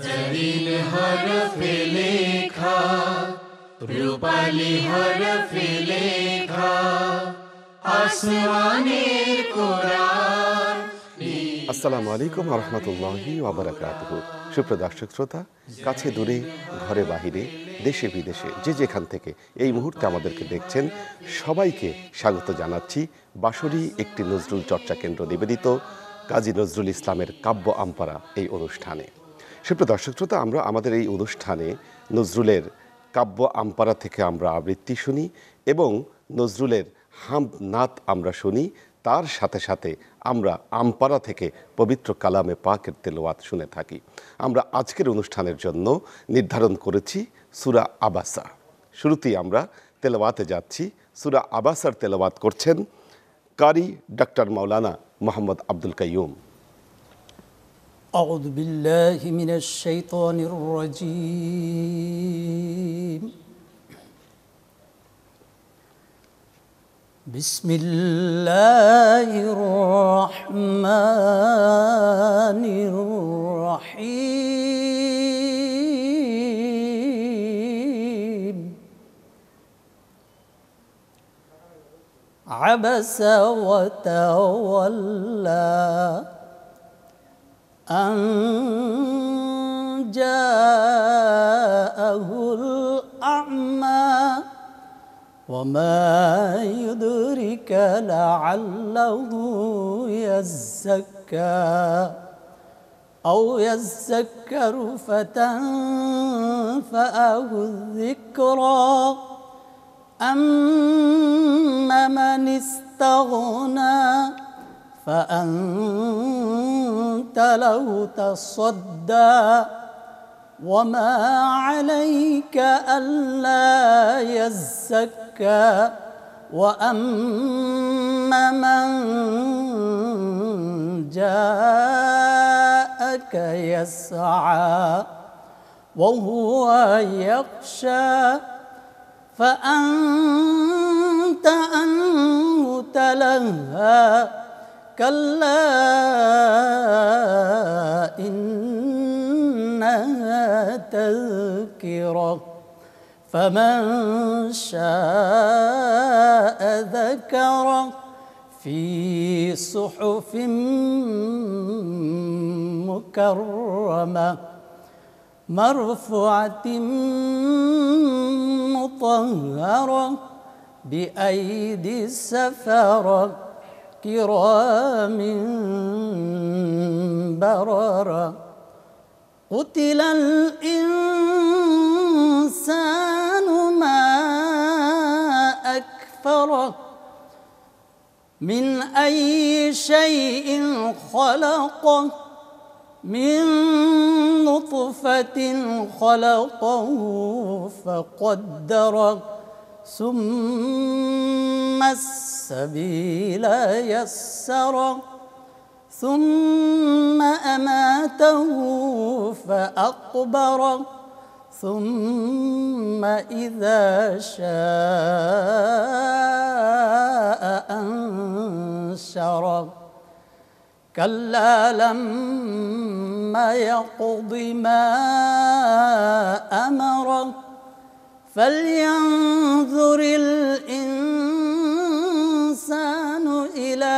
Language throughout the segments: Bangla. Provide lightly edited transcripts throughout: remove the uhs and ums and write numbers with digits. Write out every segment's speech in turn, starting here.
জরিন হরফে লেখা, রূপালি হরফে লেখা, আসমানের কোরআন। আসসালামু আলাইকুম ওয়া রাহমাতুল্লাহি ওয়া বারাকাতুহু। সুপ্রিয় দর্শক শ্রোতা, কাছে দূরে, ঘরে বাহিরে, দেশে বিদেশে যে যেখান থেকে এই মুহূর্তে আমাদেরকে দেখছেন, সবাইকে স্বাগত জানাচ্ছি বাঁশরী একটি নজরুল চর্চা কেন্দ্র নিবেদিত কাজী নজরুল ইসলামের কাব্য আমপারা এই অনুষ্ঠানে। সুপ্রিয় দর্শক শ্রোতা, আমরা আমাদের এই অনুষ্ঠানে নজরুলের কাব্য আমপারা থেকে আমরা আবৃত্তি শুনি এবং নজরুলের হামদ নাত আমরা শুনি। তার সাথে সাথে আমরা আমপারা থেকে পবিত্র কালামে পাকের তেলাওয়াত শুনে থাকি। আমরা আজকের অনুষ্ঠানের জন্য নির্ধারণ করেছি সূরা আবাসা। শুরুতেই আমরা তেলাওয়াতে যাচ্ছি। সূরা আবাসার তেলাওয়াত করছেন কারি ডক্টর মাওলানা মোহাম্মদ আব্দুল কাইয়ুম। أعوذ بالله من الشيطان الرجيم. بسم الله الرحمن الرحيم. عبس وتولى أن جاءه الأعمى وما يدرك لعله يزكى أو يذكر فتنفعه الذكرى أما من استغنى فأنت له تصدى وما عليك ألا يزكى وأما من جاءك يسعى وهو يخشى فأنت عنه تلهى كلا إنها تذكرة فمن شاء ذكره في صحف مكرمة مرفوعة مطهرة بأيدي السفرة كرام بررة قتل الإنسان ما أكفره من أي شيء خلقه من نطفة خلقه فقدره ثم السبيل يسره ثم أماته فأقبره ثم إذا شاء أنشره كلا لما يقض ما أمره فلينظر الإنسان إلى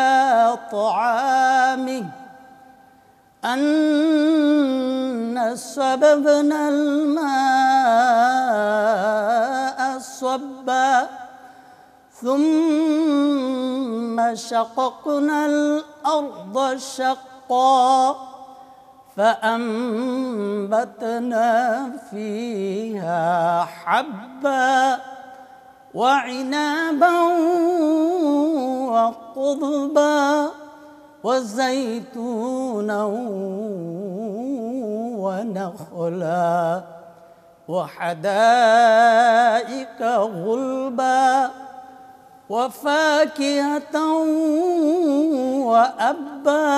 طعامه أنا صببنا الماء صبا ثم شققنا الأرض شقا فأنبتنا فيها حبا وعنبا وقضبا وزيتونا ونخلا وحدائق غلبا وفاكهة وأبا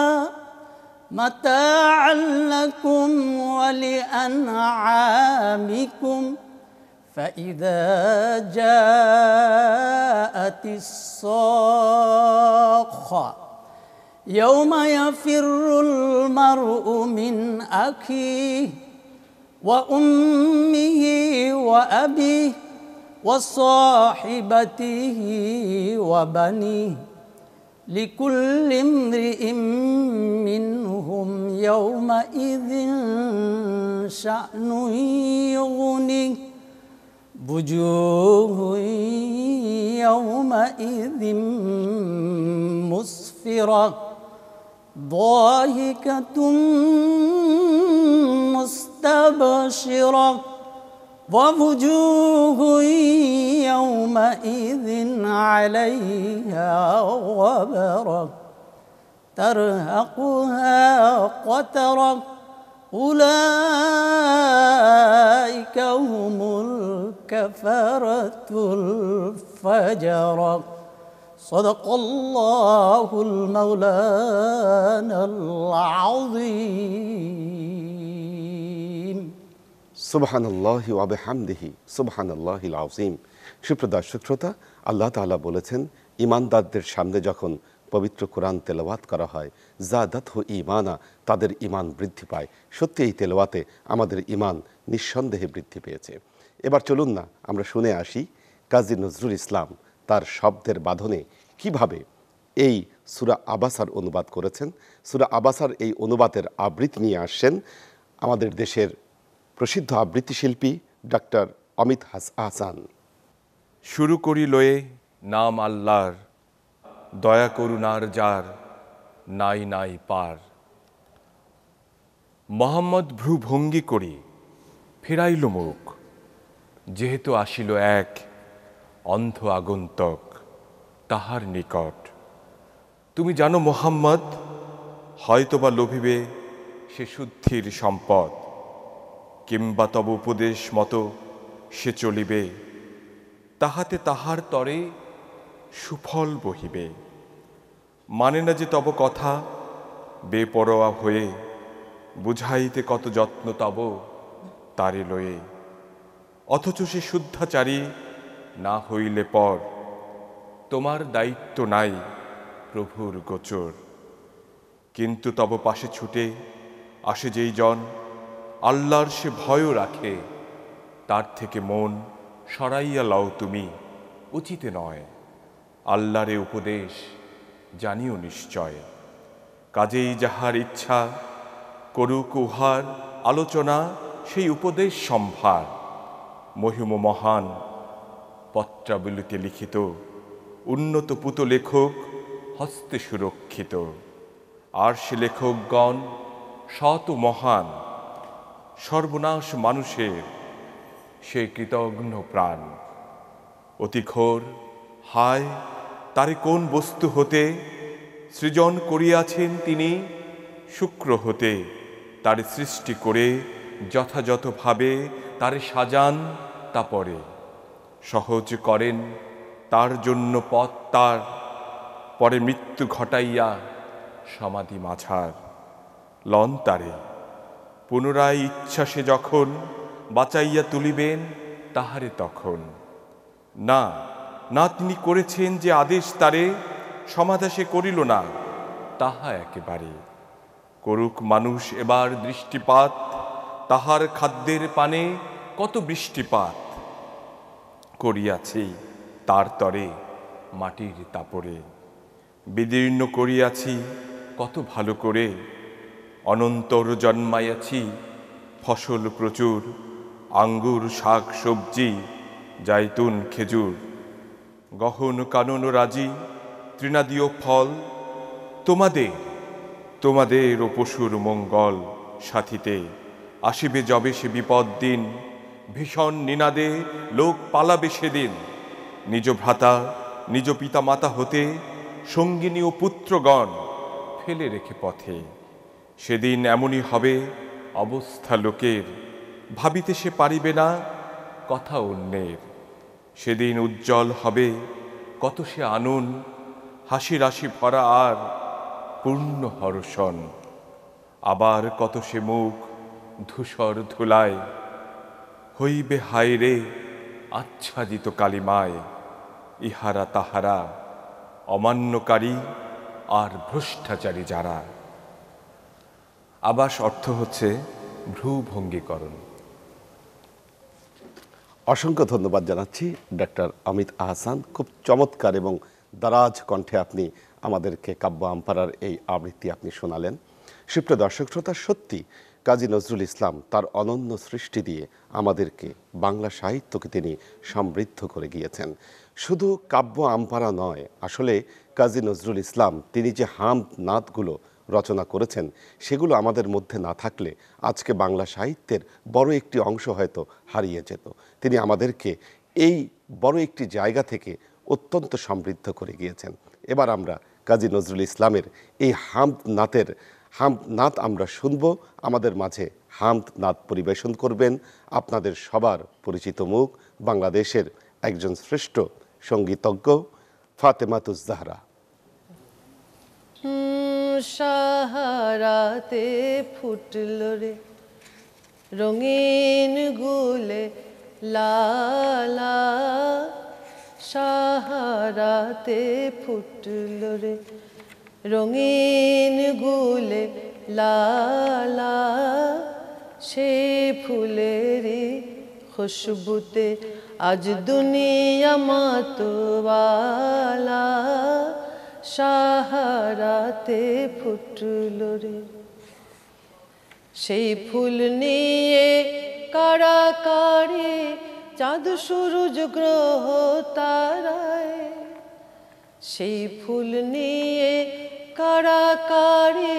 متاعا لكم ولأنعامكم فإذا جاءت الصاخة يوم يفر المرء من أخيه وأمه وأبيه وصاحبته وبنيه لكل امرئ منهم يومئذ شأن يغنيه وجوه يومئذ مسفرة ضاحكة مستبشرة ووجوه يومئذ عليها غبرة ترهقها قترة أولئك هم الكفرة الفجرة صدق الله المولانا العظيم সুবহানাল্লাহি ওয়া বিহামদিহি সুবহানাল্লাহিল আযীম। সুপ্রিয় দর্শক শ্রোতা, আল্লাহ তাআলা বলেছেন ঈমানদারদের সামনে যখন পবিত্র কোরআন তেলাওয়াত করা হয় জাদাতহু ঈমানা, তাদের ঈমান বৃদ্ধি পায়। সত্যি এই তেলাওয়াতে আমাদের ঈমান নিঃসন্দেহে বৃদ্ধি পেয়েছে। এবার চলুন না আমরা শুনে আসি কাজী নজরুল ইসলাম তার শব্দের বাঁধনে কিভাবে এই সূরা আবাসার অনুবাদ করেছেন। সূরা আবাসার এই অনুবাদের আবৃত্তি নিয়ে আসছেন আমাদের দেশের প্রসিদ্ধ আবৃত্তি শিল্পী ডক্টর অমিত আহসান। শুরু করি লয়ে নাম আল্লাহর, দয়া করুণার যার নাই নাই পার। মোহাম্মদ ভ্রু ভঙ্গি করি ফেরাইল মুখ, যেহেতু আসিল এক অন্ধ আগন্তক তাহার নিকট। তুমি জানো মোহাম্মদ, হয়তোবা লোভিবে সে শুদ্ধির সম্পদ, কিংবা তব উপদেশ মতো সে চলিবে, তাহাতে তাহার তরে সুফল বহিবে। মানে না যে তব কথা বেপরোয়া হয়ে, বুঝাইতে কত যত্ন তব তারে লয়ে। অথচ সে শুদ্ধাচারী না হইলে পর, তোমার দায়িত্ব নাই প্রভুর গোচর। কিন্তু তব পাশে ছুটে আসে যেই জন আল্লাহর সে ভয়ও রাখে, তার থেকে মন সরাইয়া লও তুমি, উচিতে নয়। আল্লাহরে উপদেশ জানিও নিশ্চয়, কাজেই যাহার ইচ্ছা করুক উহার আলোচনা সেই উপদেশ সম্ভার। মহিম মহান পত্রাবলিতে লিখিত, উন্নত পুত লেখক হস্তে সুরক্ষিত। আর সে লেখকগণ শত মহান, সর্বনাশ মানুষের সে কৃতঘ্ন প্রাণ। অতি ঘোর হায় তারে কোন বস্তু হতে সৃজন করিয়াছেন তিনি, শুক্র হতে তারে সৃষ্টি করে যথাযথভাবে তারে সাজান, তা পরে সহজ করেন তার জন্য পথ তার, পরে মৃত্যু ঘটাইয়া সমাধি মাঝার লন তারে। পুনরায় ইচ্ছা সে যখন বাঁচাইয়া তুলিবেন তাহারে তখন। না না তিনি করেছেন যে আদেশ তারে, সমাধা সে করিল না তাহা একেবারে। করুক মানুষ এবার দৃষ্টিপাত, তাহার খাদ্যের পানে কত বৃষ্টিপাত করিয়াছি তার তরে মাটির তাপরে। বিদীর্ণ করিয়াছি কত ভালো করে, অনন্তর জন্মাইয়াছি ফসল প্রচুর, আঙ্গুর শাক সবজি জাইতুন খেজুর। গহন কানন রাজি তৃণাদীয় ফল, তোমাদের ও পশুর মঙ্গল সাথীতে। আসিবে যবে সে বিপদ দিন, ভীষণ নিনাদে লোক পালাবে সেদিন। নিজ ভ্রাতা নিজ পিতা মাতা হতে সঙ্গিনী ও পুত্রগণ ফেলে রেখে পথে। সেদিন এমনই হবে অবস্থা লোকের, ভাবিতে সে পারিবে না কথা অন্যের। সেদিন উজ্জ্বল হবে কত সে আনন, হাসি রাশি ভরা আর পূর্ণ হর্ষণ। আবার কত সে মুখ ধূসর ধুলায়, হইবে হায় রে আচ্ছাদিত কালিমায়। ইহারা তাহারা অমান্যকারী আর ভ্রষ্টাচারী যারা। আবাস অর্থ হচ্ছে ভ্রু ভঙ্গীকরণ। অসংখ্য ধন্যবাদ জানাচ্ছি ডাক্তার অমিত আহসান। খুব চমৎকার এবং দারাজ কণ্ঠে আপনি আমাদেরকে কাব্য আমপারার এই আবৃত্তি আপনি শোনালেন। সুপ্রিয় দর্শক শ্রোতা, সত্যি কাজী নজরুল ইসলাম তার অনন্য সৃষ্টি দিয়ে আমাদেরকে বাংলা সাহিত্যকে তিনি সমৃদ্ধ করে গিয়েছেন। শুধু কাব্য আমপারা নয়, আসলে কাজী নজরুল ইসলাম তিনি যে হামদ নাতগুলো রচনা করেছেন সেগুলো আমাদের মধ্যে না থাকলে আজকে বাংলা সাহিত্যের বড় একটি অংশ হয়তো হারিয়ে যেত। তিনি আমাদেরকে এই বড় একটি জায়গা থেকে অত্যন্ত সমৃদ্ধ করে গিয়েছেন। এবার আমরা কাজী নজরুল ইসলামের এই হামদ নাত আমরা শুনব। আমাদের মাঝে হামদ নাত পরিবেশন করবেন আপনাদের সবার পরিচিত মুখ, বাংলাদেশের একজন শ্রেষ্ঠ সঙ্গীতজ্ঞ ফাতেমাতুজ জাহরা। সাহারাতে ফুটল রে রঙিন গুলে লালা, সাহারাতে ফুটল রে রঙিন গুলে লালা, সে ফুলেরই খুশবুতে আজ দুনিয়া মাতোয়ালা, সাহারাতে ফুটল রে। সেই ফুল নিয়ে কাড়াকাড়ি চাঁদ সূরজ গ্রহ তারায়, সেই ফুল নিয়ে কাড়াকাড়ি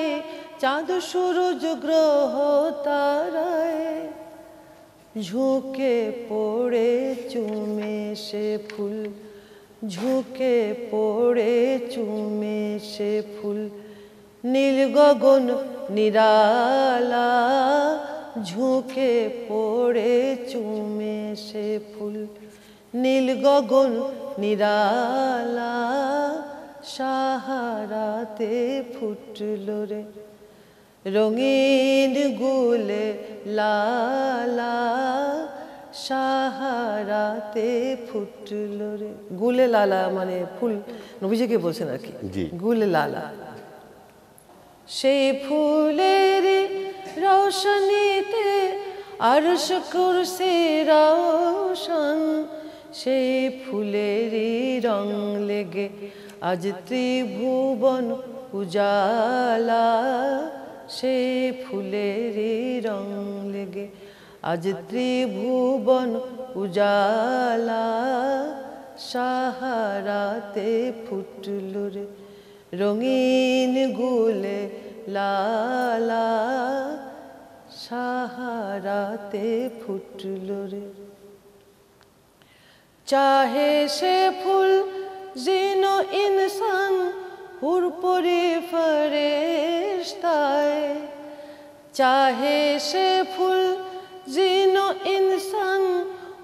চাঁদ সূরজ গ্রহ তারায়, ঝুঁকে পড়ে চুমে সে ফুল, ঝুঁকে পড়ে চুমে সে ফুল, নীল গগন নিরালা, ঝুঁকে পড়ে চুমে সে ফুল, নীল গগন নিরালা, সাহারাতে ফুটল রে রঙিন গুলে লালা, সাহারাতে ফুটল রে। গুলে লালা মানে ফুল, নবীজিকে বলছেন আর কি, গুলে লালা। সেই ফুলের রৌশনীতে আরশ কুরসি রৌশন, সেই ফুলেরই রং লেগে আজ ত্রিভুবন উজালা, সেই ফুলেরই রং লেগে আজ ত্রিভুবন উজালা, সাহারাতে ফুটল রে রঙিন গুলে লালা, সাহারাতে ফুটল রে। চাহে সে ফুল জিনো ইনসান হুর পরি ফেরেশতায়, চাহে সে ফুল জিনো ইনসান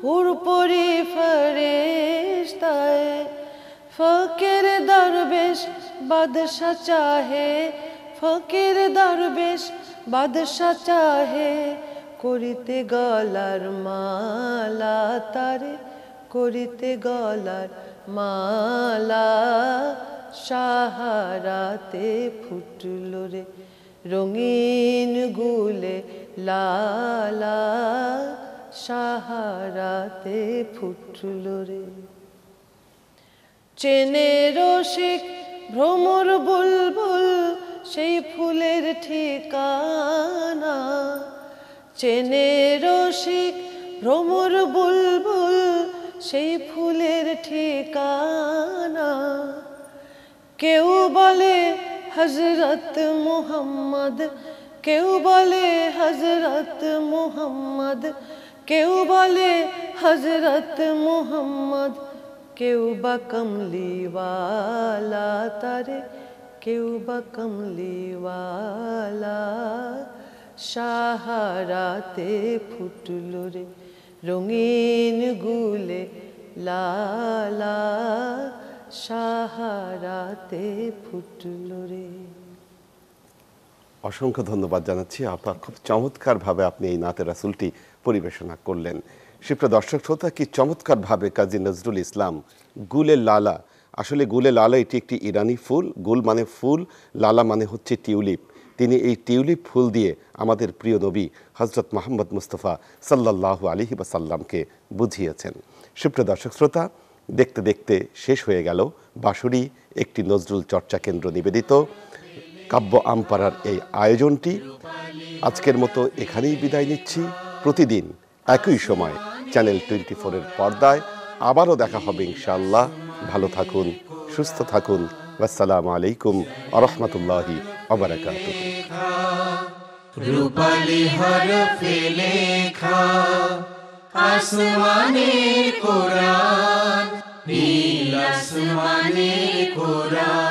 হুর পরি ফেরেশতায়, ফকির দরবেশ বাদশা চাহে, ফকির দরবেশ বাদশা চাহে, করিতে গলার মালা তারে, করিতে গলার মালা, সাহারাতে ফুটল রে রঙিন গুলে লালা, সাহারাতে ফুটল রে। চেনে রসিক ভ্রমর বুলবুল সেই ফুলের ঠিকানা, চেনে রসিক ভ্রমর বুলবুল সেই ফুলের ঠিকানা, কেউ বলে হযরত মুহাম্মদ, কেউ বলে হযরত মুহাম্মদ, কেউ বলে হযরত মুহাম্মদ, কেউ বা কমলিওয়ালা তারে, কেউ বা কমলিওয়ালা, সাহারাতে ফুটল রে রঙিন গুলে লালা, সাহারাতে ফুটল রে। অসংখ্য ধন্যবাদ জানাচ্ছি আপনার, খুব চমৎকারভাবে আপনি এই নাতে রাসূলটি পরিবেশনা করলেন। সুপ্রিয় দর্শক শ্রোতা, কি চমৎকারভাবে কাজী নজরুল ইসলাম গুলে লালা, আসলে গুলে লালা এটি একটি ইরানি ফুল, গুল মানে ফুল, লালা মানে হচ্ছে টিউলিপ। তিনি এই টিউলিপ ফুল দিয়ে আমাদের প্রিয় নবী হযরত মুহাম্মদ মুস্তাফা সাল্লাল্লাহু আলাইহি ওয়াসাল্লামকে বুঝিয়েছেন। সুপ্রিয় দর্শক শ্রোতা, দেখতে দেখতে শেষ হয়ে গেল বাঁশরী একটি নজরুল চর্চা কেন্দ্র নিবেদিত কাব্য আমপাড়ার এই আয়োজনটি। আজকের মতো এখানেই বিদায় নিচ্ছি। প্রতিদিন একই সময় চ্যানেল 24-এর পর্দায় আবারও দেখা হবে ইনশাআল্লাহ। ভালো থাকুন, সুস্থ থাকুন। আসসালামু আলাইকুম ওয়া রাহমাতুল্লাহি ওয়া বারাকাতুহু। রূপালী হরফে লেখা আসমানের কোরআন, নীল আসমানের কোরআন।